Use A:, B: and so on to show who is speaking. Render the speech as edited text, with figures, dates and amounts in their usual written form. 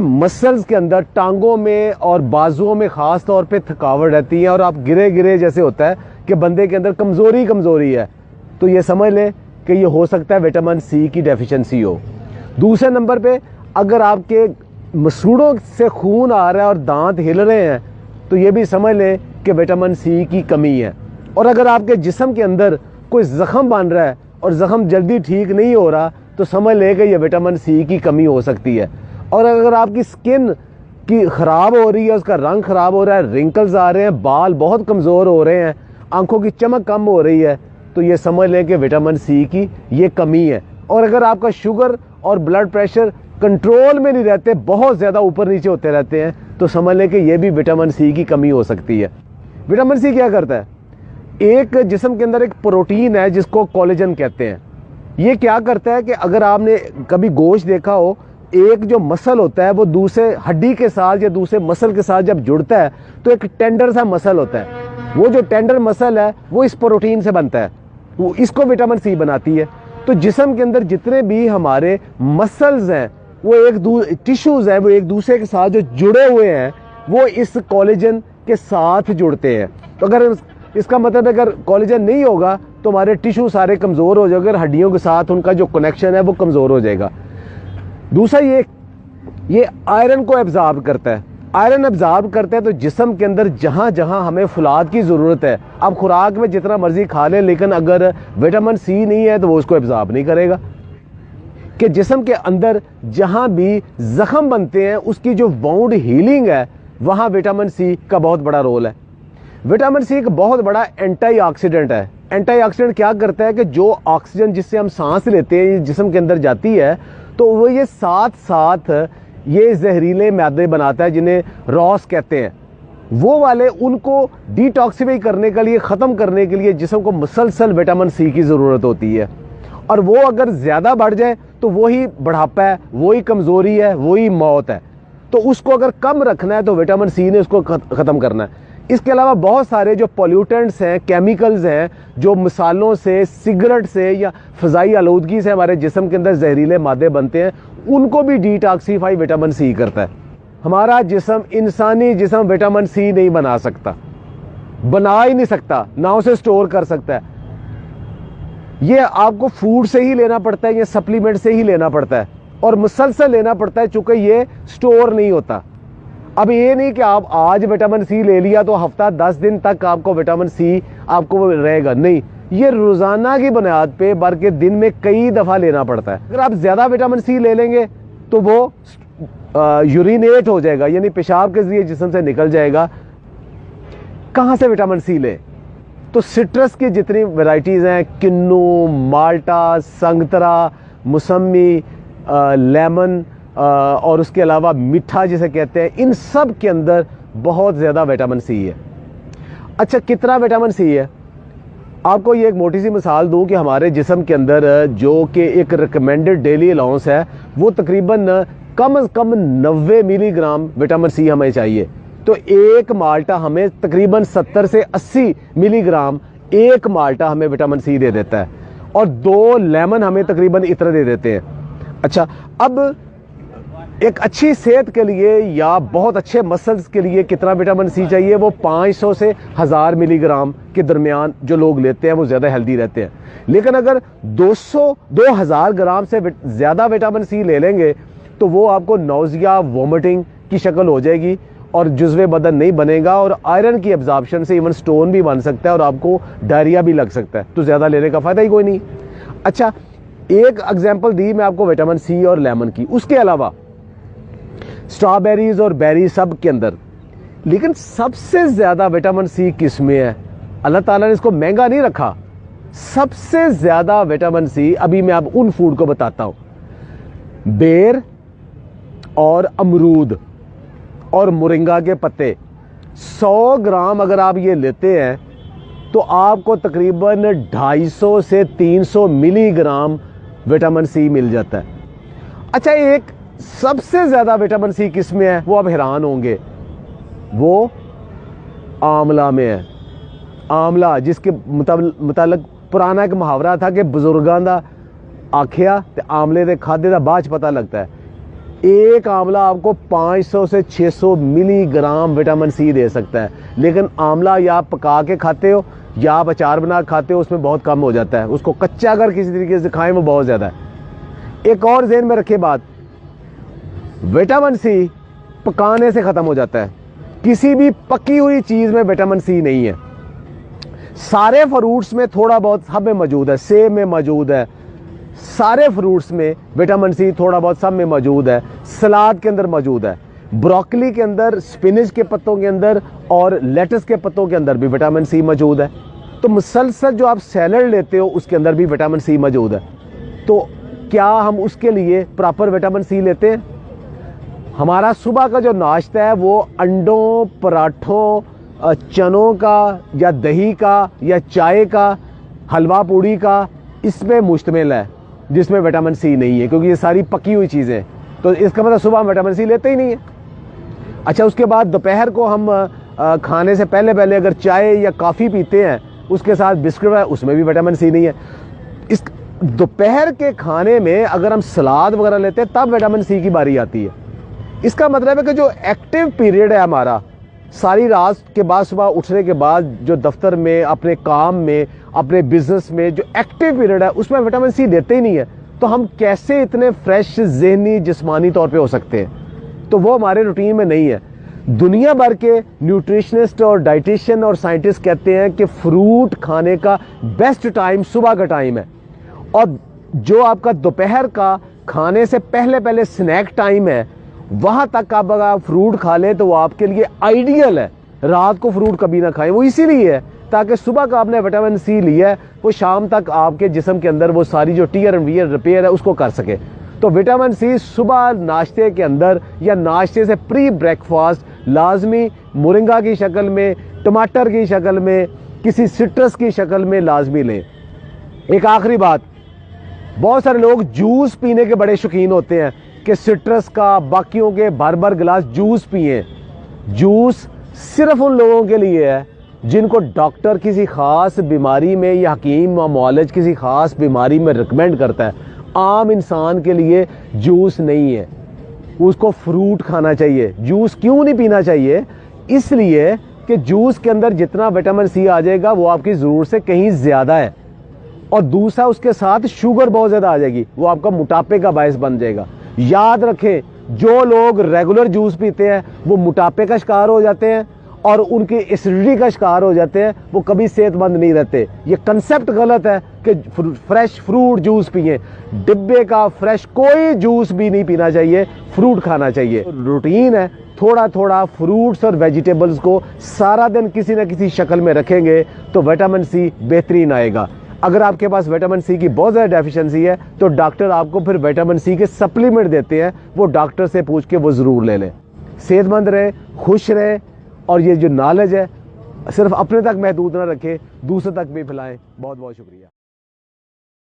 A: Muscles کے اندر ٹانگوں میں اور بازوؤں میں خاص طور پہ تھکاوٹ رہتی ہے اور آپ گرے گرے جیسے ہوتا ہے کہ بندے کے اندر کمزوری ہے، تو یہ سمجھ لیں کہ یہ ہو سکتا ہے وٹامن سی کی ڈیفیشنسی ہو۔ دوسرے نمبر پہ اگر آپ کے مسوڑوں سے خون آ رہا ہے اور دانت ہل رہے ہیں تو یہ بھی سمجھ لیں کہ وٹامن سی کی کمی ہے۔ اور اگر آپ کے جسم کے اندر کوئی زخم بن رہا ہے اور زخم جلدی ٹھیک نہیں ہو رہا تو سمجھ لیں کہ یہ وٹامن سی کی کمی ہو سکتی ہے۔ اور اگر آپ کی سکن کی خراب ہو رہی ہے، اس کا رنگ خراب ہو رہا ہے، رنکلز آ رہے ہیں، بال بہت کمزور ہو رہے ہیں، آنکھوں کی چمک کم ہو رہی ہے، تو یہ سمجھ لیں کہ وٹامن سی کی یہ کمی ہے۔ اور اگر آپ کا شوگر اور بلڈ پریشر کنٹرول میں نہیں رہتے، بہت زیادہ اوپر نیچے ہوتے رہتے ہیں، تو سمجھ لیں کہ یہ بھی وٹامن سی کی کمی ہو سکتی ہے۔ وٹامن سی کیا کرتا ہے؟ ایک جسم کے اندر ایک پروٹین ہے جس کو کولیجن کہتے ہیں۔ یہ کیا کرتا ہے کہ اگر آپ نے کبھی گوشت دیکھا ہو، ایک جو مسل ہوتا ہے وہ دوسرے ہڈی کے ساتھ یا دوسرے مسل کے ساتھ جب جڑتا ہے تو ایک ٹینڈر سا مسل ہوتا ہے، وہ جو ٹینڈر مسل ہے وہ اس پروٹین سے بنتا ہے، وہ اس کو وٹامن سی بناتی ہے۔ تو جسم کے اندر جتنے بھی ہمارے مسلز ہیں، وہ ٹیشوز ہیں، وہ ایک دوسرے کے ساتھ جو جڑے ہوئے ہیں وہ اس کولیجن کے ساتھ جڑتے ہیں۔ تو اگر اس کا مطلب اگر کولیجن نہیں ہوگا تو ہمارے ٹیشو سارے کمزور ہو جائیں گے، اگر ہڈیوں کے ساتھ ان کا جو کنیکشن ہے وہ کمزور ہو جائے گا۔ دوسرا یہ آئرن کو ایبزارب کرتا ہے۔ آئرن ایبزارب کرتا ہے تو جسم کے اندر جہاں جہاں ہمیں فولاد کی ضرورت ہے، اب خوراک میں جتنا مرضی کھا لیں لیکن اگر وٹامن سی نہیں ہے تو وہ اس کو ایبزارب نہیں کرے گا۔ کہ جسم کے اندر جہاں بھی زخم بنتے ہیں اس کی جو باؤنڈ ہیلنگ ہے وہاں وٹامن سی کا بہت بڑا رول ہے۔ وٹامن سی ایک بہت بڑا اینٹی آکسیڈنٹ ہے۔ اینٹی آکسیڈنٹ کیا کرتا ہے کہ جو آکسیجن جس سے ہم سانس لیتے ہیں جسم کے اندر جاتی ہے تو وہ یہ ساتھ یہ زہریلے مادے بناتا ہے جنہیں راس کہتے ہیں، وہ والے ان کو ڈیٹاکسیفائی کرنے کے لیے، ختم کرنے کے لیے جسم کو مسلسل وٹامن سی کی ضرورت ہوتی ہے۔ اور وہ اگر زیادہ بڑھ جائے تو وہی بڑھاپا ہے، وہی کمزوری ہے، وہی موت ہے۔ تو اس کو اگر کم رکھنا ہے تو وٹامن سی نے اس کو ختم کرنا ہے۔ اس کے علاوہ بہت سارے جو پولیوٹنٹس ہیں، کیمیکلز ہیں، جو مسالوں سے، سگریٹ سے یا فضائی آلودگی سے ہمارے جسم کے اندر زہریلے مادے بنتے ہیں، ان کو بھی ڈیٹاکسیفائی وٹامن سی کرتا ہے۔ ہمارا جسم، انسانی جسم وٹامن سی نہیں بنا سکتا، بنا ہی نہیں سکتا، نہ اسے سٹور کر سکتا ہے۔ یہ آپ کو فوڈ سے ہی لینا پڑتا ہے، یہ سپلیمنٹ سے ہی لینا پڑتا ہے اور مسلسل لینا پڑتا ہے چونکہ یہ سٹور نہیں ہوتا۔ اب یہ نہیں کہ آپ آج وٹامن سی لے لیا تو ہفتہ 10 دن تک آپ کو وٹامن سی آپ کو رہے گا، نہیں، یہ روزانہ کی بنیاد پہ بلکہ دن میں کئی دفعہ لینا پڑتا ہے۔ اگر آپ زیادہ وٹامن سی لے لیں گے تو وہ یورینیٹ ہو جائے گا، یعنی پیشاب کے ذریعے جسم سے نکل جائے گا۔ کہاں سے وٹامن سی لیں؟ تو سٹرس کی جتنی ورائٹیز ہیں، کنو، مالٹا، سنگترا، موسمی، لیمن اور اس کے علاوہ میٹھا جسے کہتے ہیں، ان سب کے اندر بہت زیادہ وٹامن سی ہے۔ اچھا، کتنا وٹامن سی ہے؟ آپ کو یہ ایک موٹی سی مثال دوں کہ ہمارے جسم کے اندر جو کہ ایک ریکمینڈڈ ڈیلی الاؤنس ہے وہ تقریباً کم از کم 90 ملی گرام وٹامن سی ہمیں چاہیے۔ تو ایک مالٹا ہمیں تقریباً 70 سے 80 ملی گرام ایک مالٹا ہمیں وٹامن سی دے دیتا ہے، اور 2 لیمن ہمیں تقریباً اتنا دے دیتے ہیں۔ اچھا، اب ایک اچھی صحت کے لیے یا بہت اچھے مسلز کے لیے کتنا وٹامن سی چاہیے؟ وہ 500 سے 1000 ملی گرام کے درمیان جو لوگ لیتے ہیں وہ زیادہ ہیلدی رہتے ہیں۔ لیکن اگر 2000 گرام سے زیادہ وٹامن سی لے لیں گے تو وہ آپ کو نوزیا، وومٹنگ کی شکل ہو جائے گی اور جزو بدن نہیں بنے گا، اور آئرن کی ابزارپشن سے ایون سٹون بھی بن سکتا ہے اور آپ کو ڈائریا بھی لگ سکتا ہے، تو زیادہ لینے کا فائدہ ہی کوئی نہیں۔ اچھا، ایک اگزامپل دی میں آپ کو وٹامن سی اور لیمن کی، اس کے علاوہ اسٹرابیریز اور بیری سب کے اندر، لیکن سب سے زیادہ وٹامن سی کس میں ہے؟ اللہ تعالیٰ نے اس کو مہنگا نہیں رکھا، سب سے زیادہ وٹامن سی ابھی میں آپ ان فوڈ کو بتاتا ہوں، بیر اور امرود اور مورنگا کے پتے۔ 100 گرام اگر آپ یہ لیتے ہیں تو آپ کو تقریباً 250 سے 300 ملی گرام وٹامن سی مل جاتا ہے۔ اچھا، ایک سب سے زیادہ وٹامن سی کس میں ہے؟ وہ آپ حیران ہوں گے، وہ آملہ میں ہے۔ آملہ، جس کے متعلق پرانا ایک محاورہ تھا کہ بزرگاں دا آکھیا تے آملے دے کھادے دا بعد پتہ لگتا ہے۔ ایک آملہ آپ کو 500 سے 600 ملی گرام وٹامن سی دے سکتا ہے، لیکن آملہ یا آپ پکا کے کھاتے ہو یا آپ اچار بنا کے کھاتے ہو، اس میں بہت کم ہو جاتا ہے. اس کو کچا اگر کسی طریقے سے کھائیں وہ بہت زیادہ ہے. ایک اور ذہن میں رکھے بات، وٹامن سی پکانے سے ختم ہو جاتا ہے. کسی بھی پکی ہوئی چیز میں وٹامن سی نہیں ہے. سارے فروٹس میں تھوڑا بہت سب میں موجود ہے، سیب میں موجود ہے، سارے فروٹس میں وٹامن سی تھوڑا بہت سب میں موجود ہے. سلاد کے اندر موجود ہے، بروکلی کے اندر، سپینج کے پتوں کے اندر اور لیٹس کے پتوں کے اندر بھی وٹامن سی موجود ہے. تو مسلسل جو آپ سیلڈ لیتے ہو اس کے اندر بھی وٹامن سی موجود ہے. تو کیا ہم اس کے لیے پراپر وٹامن سی لیتے ہیں؟ ہمارا صبح کا جو ناشتہ ہے وہ انڈوں، پراٹھوں، چنوں کا یا دہی کا یا چائے کا، حلوہ پوڑی کا، اس میں مشتمل ہے جس میں وٹامن سی نہیں ہے، کیونکہ یہ ساری پکی ہوئی چیزیں. تو اس کا مطلب صبح ہم وٹامن سی لیتے ہی نہیں ہیں. اچھا، اس کے بعد دوپہر کو ہم کھانے سے پہلے اگر چائے یا کافی پیتے ہیں، اس کے ساتھ بسکٹ ہے، اس میں بھی وٹامن سی نہیں ہے. اس دوپہر کے کھانے میں اگر ہم سلاد وغیرہ لیتے ہیں تب وٹامن سی کی باری آتی ہے. اس کا مطلب ہے کہ جو ایکٹیو پیریڈ ہے ہمارا، ساری رات کے بعد صبح اٹھنے کے بعد جو دفتر میں، اپنے کام میں، اپنے بزنس میں جو ایکٹیو پیریڈ ہے اس میں وٹامن سی دیتے ہی نہیں ہے. تو ہم کیسے اتنے فریش ذہنی جسمانی طور پہ ہو سکتے ہیں؟ تو وہ ہمارے روٹین میں نہیں ہے. دنیا بھر کے نیوٹریشنسٹ اور ڈائٹیشین اور سائنٹسٹ کہتے ہیں کہ فروٹ کھانے کا بیسٹ ٹائم صبح کا ٹائم ہے، اور جو آپ کا دوپہر کا کھانے سے پہلے سنیک ٹائم ہے، وہاں تک آپ اگر فروٹ کھا لیں تو وہ آپ کے لیے آئیڈیل ہے. رات کو فروٹ کبھی نہ کھائیں. وہ اسی لیے ہے تاکہ صبح کا آپ نے وٹامن سی لیا ہے وہ شام تک آپ کے جسم کے اندر وہ ساری جو ٹیئر اینڈ ویئر ریپیئر ہے اس کو کر سکے. تو وٹامن سی صبح ناشتے کے اندر یا ناشتے سے پری بریک فاسٹ لازمی مورنگا کی شکل میں، ٹماٹر کی شکل میں، کسی سٹرس کی شکل میں لازمی لیں. ایک آخری بات، بہت سارے لوگ جوس پینے کے بڑے شوقین ہوتے ہیں کہ سٹرس کا، باقیوں کے بھر گلاس جوس پئیں. جوس صرف ان لوگوں کے لیے ہے جن کو ڈاکٹر کسی خاص بیماری میں یا حکیم و معالج کسی خاص بیماری میں ریکمینڈ کرتا ہے. عام انسان کے لیے جوس نہیں ہے. اس کو فروٹ کھانا چاہیے. جوس کیوں نہیں پینا چاہیے؟ اس لیے کہ جوس کے اندر جتنا وٹامن سی آ جائے گا وہ آپ کی ضرورت سے کہیں زیادہ ہے، اور دوسرا اس کے ساتھ شوگر بہت زیادہ آ جائے گی، وہ آپ کا موٹاپے کا باعث بن جائے گا. یاد رکھیں، جو لوگ ریگولر جوس پیتے ہیں وہ موٹاپے کا شکار ہو جاتے ہیں اور ان کی ایسیڈیٹی کا شکار ہو جاتے ہیں، وہ کبھی صحت مند نہیں رہتے. یہ کنسیپٹ غلط ہے کہ فریش فروٹ جوس پئیں. ڈبے کا فریش کوئی جوس بھی نہیں پینا چاہیے، فروٹ کھانا چاہیے. روٹین ہے، تھوڑا تھوڑا فروٹس اور ویجیٹیبلز کو سارا دن کسی نہ کسی شکل میں رکھیں گے تو وٹامن سی بہترین آئے گا. اگر آپ کے پاس وٹامن سی کی بہت زیادہ ڈیفیشنسی ہے تو ڈاکٹر آپ کو پھر وٹامن سی کے سپلیمنٹ دیتے ہیں، وہ ڈاکٹر سے پوچھ کے وہ ضرور لے لیں. صحت مند رہیں، خوش رہیں، اور یہ جو نالج ہے صرف اپنے تک محدود نہ رکھیں، دوسرے تک بھی پھیلائیں. بہت بہت شکریہ.